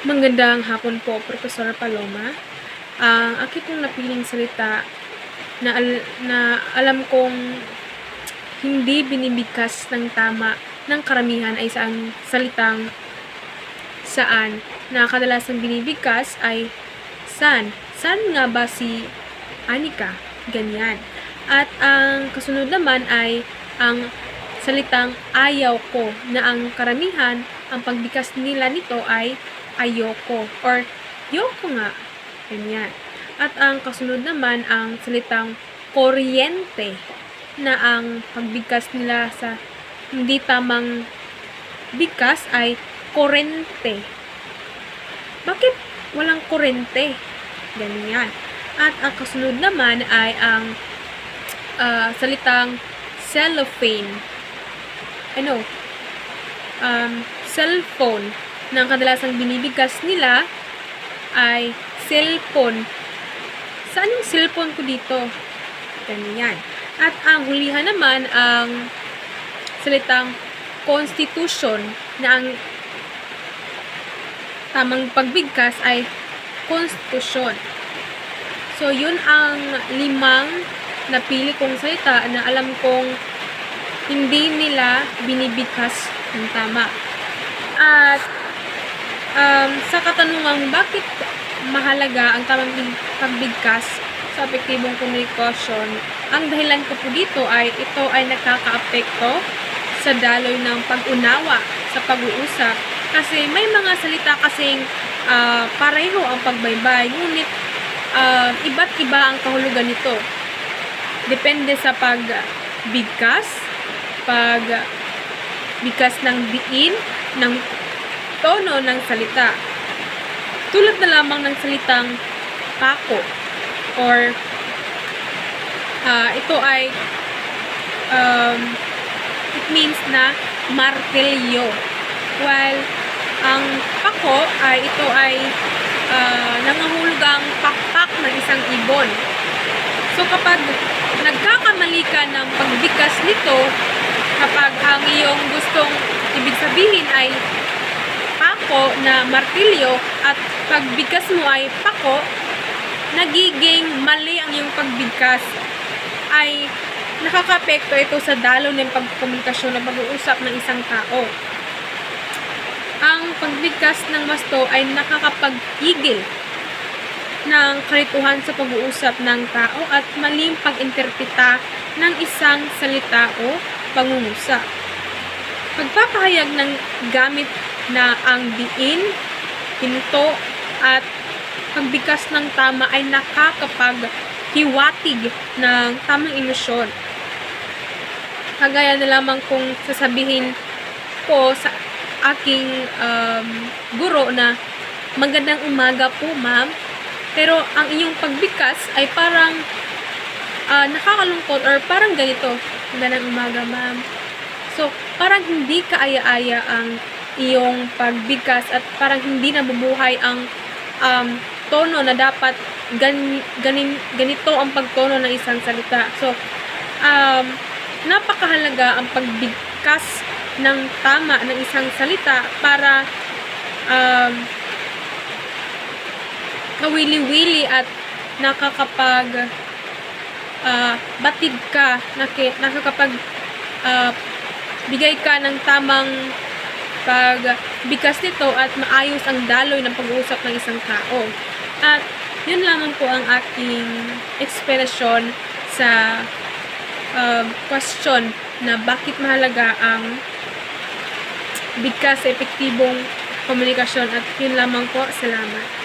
Magandang hapon po, Professor Paloma. Ang aking pong napiling salita na alam kong hindi binibigkas ng tama ng karamihan ay ang salitang saan, na kadalasang binibigkas ay saan. Saan nga ba si Anika? Ganyan. At ang kasunod naman ay ang salitang ayaw ko, na ang karamihan, ang pagbigkas nila nito ay ayoko or yoko nga. Ganyan. At ang kasunod naman ang salitang kuryente, na ang pagbigkas nila sa hindi tamang bigkas ay kurente. Bakit walang kurente? Ganyan. At ang kasunod naman ay ang salitang cellophane. Cellphone, na ang kadalasang binibigkas nila ay cellphone. Saan yung cellphone ko dito? Ganyan. At ang hulihan naman ang salitang constitution, na ang tamang pagbigkas ay konstitusyon. So, yun ang 5 napili kong salita na alam kong hindi nila binibigkas ng tama. At sa katanungang bakit mahalaga ang tamang pagbigkas sa epektibong komunikasyon, ang dahilan ko po dito ay ito ay nakakaapekto sa daloy ng pag-unawa sa pag-uusap. Kasi may mga salita kasing pareho ang pagbaybay, ngunit iba't iba ang kahulugan nito. Depende sa pagbigkas ng diin, ng tono ng salita. Tulad na lamang ng salitang pako, or ito ay it means na martilyo, while ang pako ay ito ay nangangahulugang pakpak ng isang ibon. So kapag nagkakamali ka ng pagbigkas nito, kapag ang iyong gustong ibig sabihin ay pako na martilyo at pagbigkas mo ay pako, nagiging mali ang iyong pagbigkas, ay nakakaapekto ito sa daloy ng pagkomunikasyon ng pag-uusap ng isang tao. Ang pagbigkas ng wasto ay nakakapagpigil ng kalituhan sa pag-uusap ng tao at maling pag-interpreta ng isang salita o pangungusap. Pagpapahayag ng gamit na ang diin, hinto at pagbigkas ng tama ay nakakapaghiwatig ng tamang emosyon. Kagaya na lamang kung sasabihin ko sa aking guro na magandang umaga po ma'am, pero ang iyong pagbigkas ay parang nakakalungkot or parang ganito, magandang umaga ma'am. So, parang hindi kaaya-aya ang iyong pagbigkas at parang hindi nabubuhay ang tono na dapat ganito ang pagtono ng isang salita. So, napakahalaga ang pagbigkas ng tama ng isang salita para kawili-wili at nakakapag batid ka, nakakapag bigay ka ng tamang pagbigkas nito at maayos ang daloy ng pag-uusap ng isang tao. At yun lamang po ang aking ekspresyon sa question na bakit mahalaga ang bigkas sa epektibong komunikasyon. At yun lamang po. Salamat.